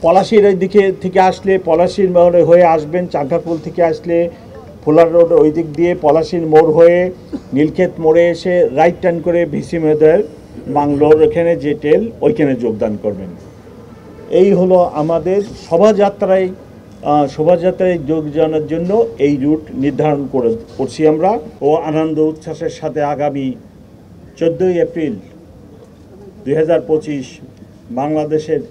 পলাশীর ওই দিকে থেকে আসলে পলাশীর মোড় হয়ে আসবেন, চাঙ্কাপুল থেকে আসলে ফুলার রোড ওই দিক দিয়ে পলাশীর মোড় হয়ে নীলক্ষেত মোড়ে এসে রাইট টার্ন করে ভিসি মেয়েদের বাংলোর এখানে যে টেল ওইখানে যোগদান করবেন। এই হলো আমাদের শোভাযাত্রায় যোগদানের জন্য এই রুট নির্ধারণ করছি আমরা। ও আনন্দ উচ্ছ্বাসের সাথে আগামী 14ই এপ্রিল 2025 বাংলাদেশের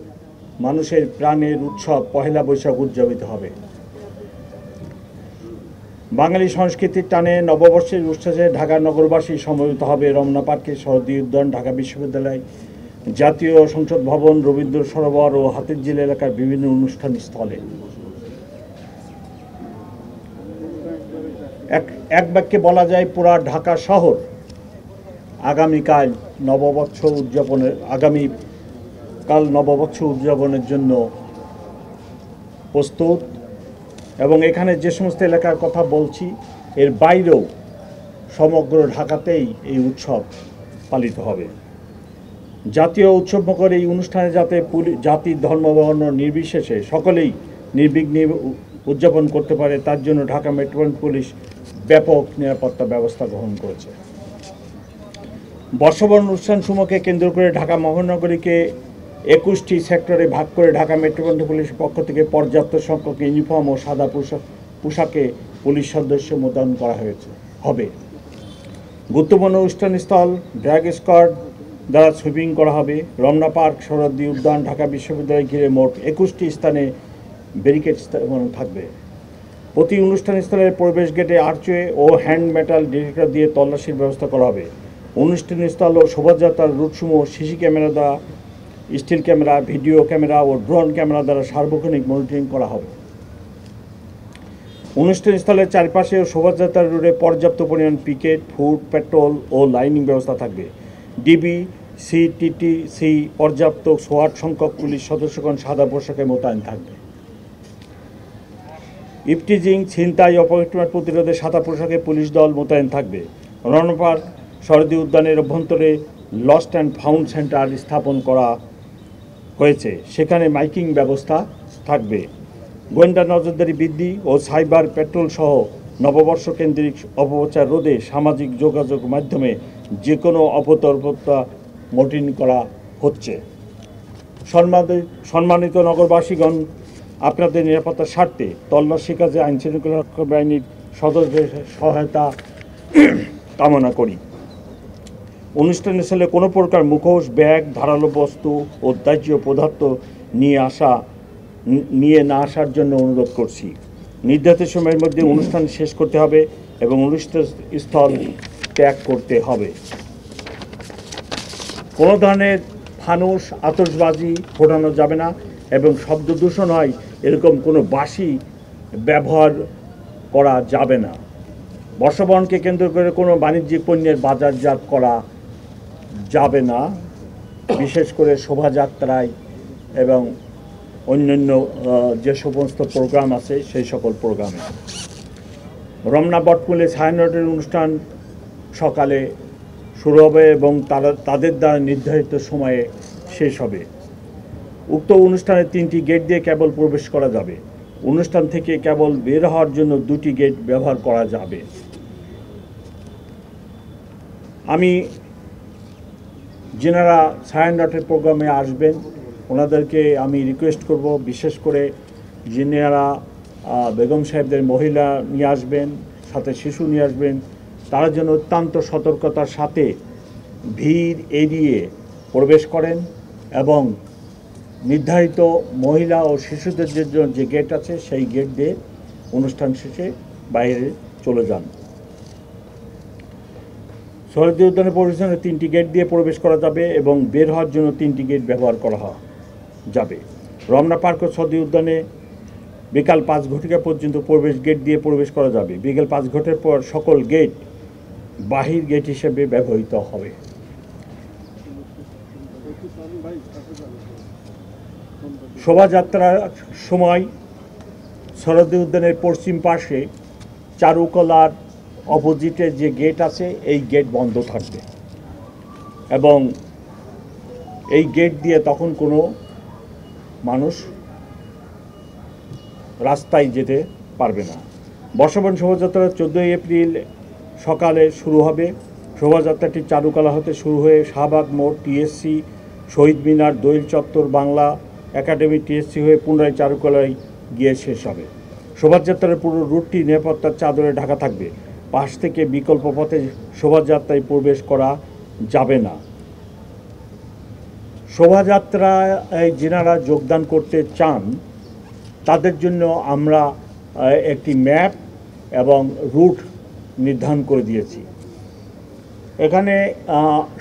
মানুষের প্রাণের উৎসব পহেলা বৈশাখ উদযাপিত হবে। বাঙালি সংস্কৃতির টানে নববর্ষের উচ্ছ্বাসে ঢাকা নগরবাসী সমবেত হবে রমনা পার্কে, শহীদ উদ্যান, ঢাকা বিশ্ববিদ্যালয়, জাতীয় সংসদ ভবন, রবীন্দ্র সরোবর ও হাতিরঝিল এলাকার বিভিন্ন অনুষ্ঠান স্থলে। এক বাক্যে বলা যায় পুরা ঢাকা শহর আগামীকাল নববর্ষ উদযাপনের জন্য প্রস্তুত। এবং এখানে যে সমস্ত এলাকার কথা বলছি এর বাইরেও সমগ্র ঢাকাতেই এই উৎসব পালিত হবে। জাতীয় উৎসবমুখর এই অনুষ্ঠানে যাতে জাতি, ধর্ম, বর্ণ নির্বিশেষে সকলেই নির্বিঘ্নে উদযাপন করতে পারে তার জন্য ঢাকা মেট্রোপলিটন পুলিশ ব্যাপক নিরাপত্তা ব্যবস্থা গ্রহণ করেছে। বর্ষবরণ অনুষ্ঠানসমূহকে কেন্দ্র করে ঢাকা মহানগরীকে 21টি সেক্টরে ভাগ করে ঢাকা মেট্রোপলিটন পুলিশের পক্ষ থেকে পর্যাপ্ত সংখ্যক ইউনিফর্ম ও সাদা পোশাকে পুলিশ সদস্য মোতায়েন করা হবে। গুরুত্বপূর্ণ অনুষ্ঠানস্থল ড্র্যাগ স্কোয়াড দ্বারা সুইপিং করা হবে। রমনা পার্ক, শহীদ উদ্যান, ঢাকা বিশ্ববিদ্যালয় ঘিরে মোট 21টি স্থানে ব্যারিকেড থাকবে। প্রতি অনুষ্ঠানস্থলের প্রবেশ গেটে আর্চওয়ে ও হ্যান্ড মেটাল ডিটেক্টর দিয়ে তল্লাশির ব্যবস্থা করা হবে। অনুষ্ঠানস্থল ও শোভাযাত্রার রুটসমূহ সিসি ক্যামেরা দ্বারা, স্টিল ক্যামেরা, ভিডিও ক্যামেরা ও ড্রোন ক্যামেরা দ্বারা সার্বক্ষণিক মনিটরিং করা হবে। অনুষ্ঠানস্থলের চারপাশে ও শোভাযাত্রার রুটে পর্যাপ্ত পরিমাণ পিকেট, ফুড, পেট্রোল ও লাইনিং ব্যবস্থা থাকবে। ডিবি, সিটিটিসি পর্যাপ্ত সোয়াট সংখ্যক পুলিশ সদস্যগণ সাদা পোশাকে মোতায়েন থাকবে। ইফটিজিং, ছিনতাই, অপকৃত প্রতিরোধে সাদা পোশাকে পুলিশ দল মোতায়েন থাকবে। রমনা পার্ক, শহীদ উদ্যানের অভ্যন্তরে লস্ট অ্যান্ড ফাউন্ড সেন্টার স্থাপন করা হয়েছে, সেখানে মাইকিং ব্যবস্থা থাকবে। গোয়েন্দা নজরদারি বৃদ্ধি ও সাইবার পেট্রোল সহ নববর্ষ কেন্দ্রিক অপপ্রচার রোধে সামাজিক যোগাযোগ মাধ্যমে যে কোনো অপতৎপরতা মনিটরিং করা হচ্ছে। সম্মানিত নগরবাসীগণ, আপনাদের নিরাপত্তার স্বার্থে তল্লাশি কাজে আইনশৃঙ্খলা রক্ষা বাহিনীর সদস্যদের সহায়তা কামনা করি। অনুষ্ঠানস্থলে কোনো প্রকার মুখোশ, ব্যাগ, ধারালো বস্তু ও দাহ্য পদার্থ নিয়ে না আসার জন্য অনুরোধ করছি। নির্ধারিত সময়ের মধ্যে অনুষ্ঠান শেষ করতে হবে এবং অনুষ্ঠানস্থল ত্যাগ করতে হবে। কোনো ধরনের ফানুস, আতশবাজি ফোটানো যাবে না এবং শব্দ দূষণ হয় এরকম কোনো বাঁশি ব্যবহার করা যাবে না। বর্ষবরণকে কেন্দ্র করে কোনো বাণিজ্যিক পণ্যের বাজারজাত করা যাবে না, বিশেষ করে শোভাযাত্রায় এবং অন্যান্য যে সমস্ত প্রোগ্রাম আছে সেই সকল প্রোগ্রামে। রমনা বটমূলে ছায়ানটের অনুষ্ঠান সকালে শুরু হবে এবং তাদের দ্বারা নির্ধারিত সময়ে শেষ হবে। উক্ত অনুষ্ঠানে 3টি গেট দিয়ে কেবল প্রবেশ করা যাবে। অনুষ্ঠান থেকে কেবল বের হওয়ার জন্য 2টি গেট ব্যবহার করা যাবে। আমি যেনারা ছায়ানটের প্রোগ্রামে আসবেন ওনাদেরকে আমি রিকোয়েস্ট করব, বিশেষ করে যিনারা বেগম সাহেবদের মহিলা নিয়ে আসবেন, সাথে শিশু নিয়ে আসবেন, তারা যেন অত্যন্ত সতর্কতার সাথে ভিড় এড়িয়ে প্রবেশ করেন এবং নির্ধারিত মহিলা ও শিশুদের জন্য যে গেট আছে সেই গেট দিয়ে অনুষ্ঠান শেষে বাইরে চলে যান। শহীদ উদ্যানের প্রবেশনে 3টি গেট দিয়ে প্রবেশ করা যাবে এবং বের হওয়ার জন্য 3টি গেট ব্যবহার করা যাবে। রমনা পার্ক ও শহীদ উদ্যানে বিকাল 5 ঘটিকা পর্যন্ত প্রবেশ গেট দিয়ে প্রবেশ করা যাবে। বিকেল 5 ঘটিকার পর সকল গেট বাহির গেট হিসেবে ব্যবহৃত হবে। শোভাযাত্রার সময় শরৎ উদ্যানের পশ্চিম পাশে চারুকলার অপোজিটে যে গেট আছে এই গেট বন্ধ থাকবে এবং এই গেট দিয়ে তখন কোনো মানুষ রাস্তায় যেতে পারবে না। বর্ষবরণ শোভাযাত্রা 14 এপ্রিল সকালে শুরু হবে। শোভাযাত্রাটি চারুকলা হতে শুরু হয়ে শাহবাগ মোড়, টিএসসি, শহীদ মিনার, দোয়েল চত্বর, বাংলা একাডেমি, টিএসসি হয়ে পুনরায় চারুকলায় গিয়ে শেষ হবে। শোভাযাত্রার পুরো রুটটি নিরাপত্তার চাদরে ঢাকা থাকবে। পাশ থেকে বিকল্প পথে শোভাযাত্রায় প্রবেশ করা যাবে না। শোভাযাত্রায় যেনারা যোগদান করতে চান তাদের জন্য আমরা একটি ম্যাপ এবং রুট নির্ধারণ করে দিয়েছি। এখানে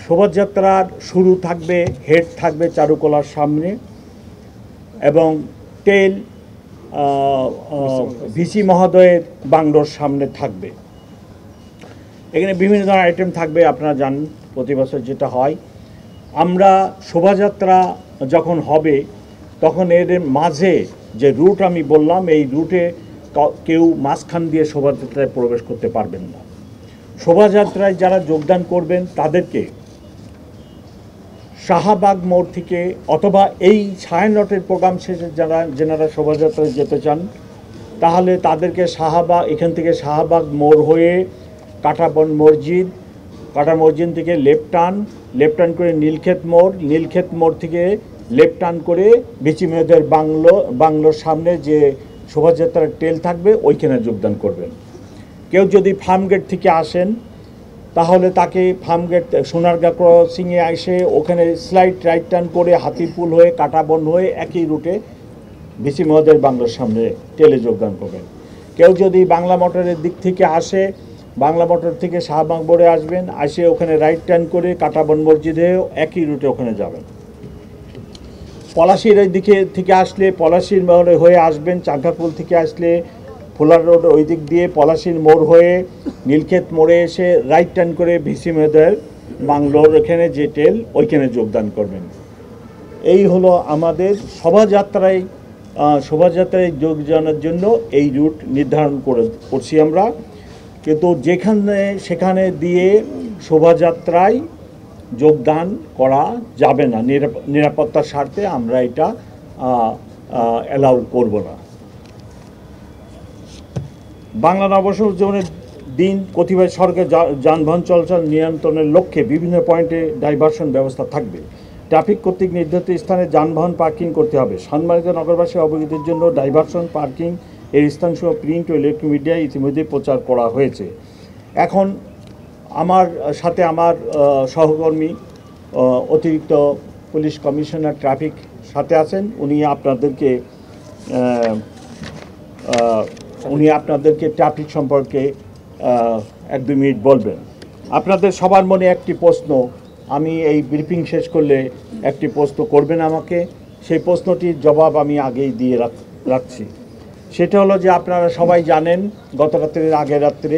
শোভাযাত্রার শুরু থাকবে, হেড থাকবে চারুকলার সামনে এবং টেল ভিসি মহোদয়ের বাংলোর সামনে থাকবে। এখানে বিভিন্ন ধরনের আইটেম থাকবে, আপনারা জানেন প্রতি বছর যেটা হয়। আমরা শোভাযাত্রা যখন হবে তখন এর মাঝে যে রুট আমি বললাম, এই রুটে কেউ মাঝখান দিয়ে শোভাযাত্রায় প্রবেশ করতে পারবেন না। শোভাযাত্রায় যারা যোগদান করবেন তাদেরকে শাহবাগ মোড় থেকে অথবা এই ছায়ানটের প্রোগ্রাম শেষে যেনারা শোভাযাত্রায় যেতে চান তাহলে তাদেরকে এখান থেকে শাহবাগ মোড় হয়ে কাঁটাবন মসজিদ থেকে লেফট টার্ন করে নীলক্ষেত মোড় থেকে লেফট টার্ন করে ভিসি মেয়েদের বাংলোর সামনে যে শোভাযাত্রার টেল থাকবে ওইখানে যোগদান করবেন। কেউ যদি ফার্মগেট থেকে আসেন তাহলে তাকে ফার্মগেট সোনারগাঁ ক্রসিংয়ে এসে ওখানে স্লাইড রাইট টার্ন করে হাতিপুল হয়ে কাঁটাবন হয়ে একই রুটে ভিসি মহোদয়ের বাংলোর সামনে টেলে যোগদান করবেন। কেউ যদি বাংলা মোটরের দিক থেকে আসে, বাংলা মোটর থেকে শাহবাগ মোড়ে আসবেন, আসে ওখানে রাইট টার্ন করে কাঁটাবন মসজিদে একই রুটে ওখানে যাবেন। পলাশির এই দিকে থেকে আসলে পলাশির মোড়ে হয়ে আসবেন, চাঙ্কাপুল থেকে আসলে ফুলার রোড ওই দিক দিয়ে পলাশির মোড় হয়ে নীলক্ষেত মোড়ে এসে রাইট টার্ন করে ভিসি মেয়েদের বাংলোর এখানে যে টেল ওইখানে যোগদান করবেন। এই হলো আমাদের শোভাযাত্রায় যোগদানের জন্য এই রুট নির্ধারণ করছি আমরা। কিন্তু সেখানে দিয়ে শোভাযাত্রায় যোগদান করা যাবে না, নিরাপত্তার স্বার্থে আমরা এটা অ্যালাউ করব না। বাংলা নববর্ষ উদযাপনের দিন কতিপয় সড়কে যানবাহন চলাচল নিয়ন্ত্রণের লক্ষ্যে বিভিন্ন পয়েন্টে ডাইভারশন ব্যবস্থা থাকবে। ট্রাফিক কর্তৃক নির্ধারিত স্থানে যানবাহন পার্কিং করতে হবে। সম্মানিত নগরবাসী অবগতির জন্য ডাইভারশন পার্কিং এর স্থানসহ প্রিন্ট ও ইলেকট্রনিক মিডিয়ায় ইতিমধ্যে প্রচার করা হয়েছে। এখন আমার সাথে আমার সহকর্মী অতিরিক্ত পুলিশ কমিশনার ট্রাফিক সাথে আছেন, উনি আপনাদেরকে ট্রাফিক সম্পর্কে 1-2 মিনিট বলবেন। আপনাদের সবার মনে একটি প্রশ্ন, আমি এই ব্রিফিং শেষ করলে একটি প্রশ্ন করবেন আমাকে, সেই প্রশ্নটির জবাব আমি আগেই দিয়ে রাখছি। সেটা হলো যে আপনারা সবাই জানেন গত রাত্রের আগের রাত্রে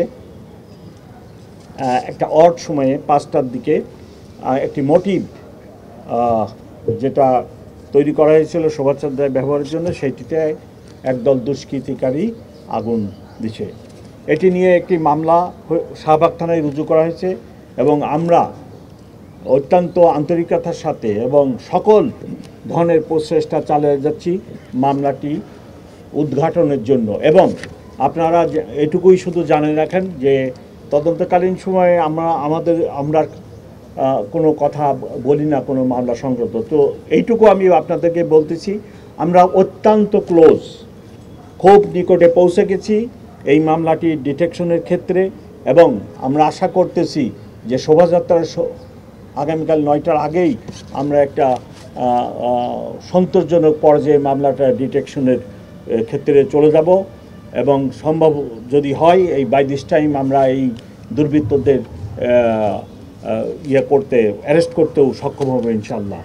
একটা অড সময়ে 5টার দিকে একটি মোটিভ যেটা তৈরি করা হয়েছিল শোভাযাত্রায় ব্যবহারের জন্য, সেইটিতে একদল দুষ্কৃতিকারী আগুন দিছে। এটি নিয়ে একটি মামলা শাহবাগ থানায় রুজু করা হয়েছে এবং আমরা অত্যন্ত আন্তরিকতার সাথে এবং সকল ধরনের প্রচেষ্টা চালিয়ে যাচ্ছি মামলাটি উদ্ঘাটনের জন্য। এবং আপনারা এটুকুই শুধু জানে রাখেন যে তদন্তকালীন সময়ে আমরা কোনো কথা বলি না কোনো মামলা সংক্রান্ত। তো এইটুকু আমি আপনাদেরকে বলতেছি, আমরা অত্যন্ত ক্লোজ, খুব নিকটে পৌঁছে গেছি এই মামলাটি ডিটেকশনের ক্ষেত্রে এবং আমরা আশা করতেছি যে শোভাযাত্রার আগামীকাল 9টার আগেই আমরা একটা সন্তোষজনক পর্যায়ে মামলাটা ডিটেকশনের ক্ষেত্রে চলে যাব এবং সম্ভব যদি হয় এই বাই দিস টাইম আমরা এই দুর্বৃত্তদের অ্যারেস্ট করতেও সক্ষম হবো ইনশাআল্লাহ।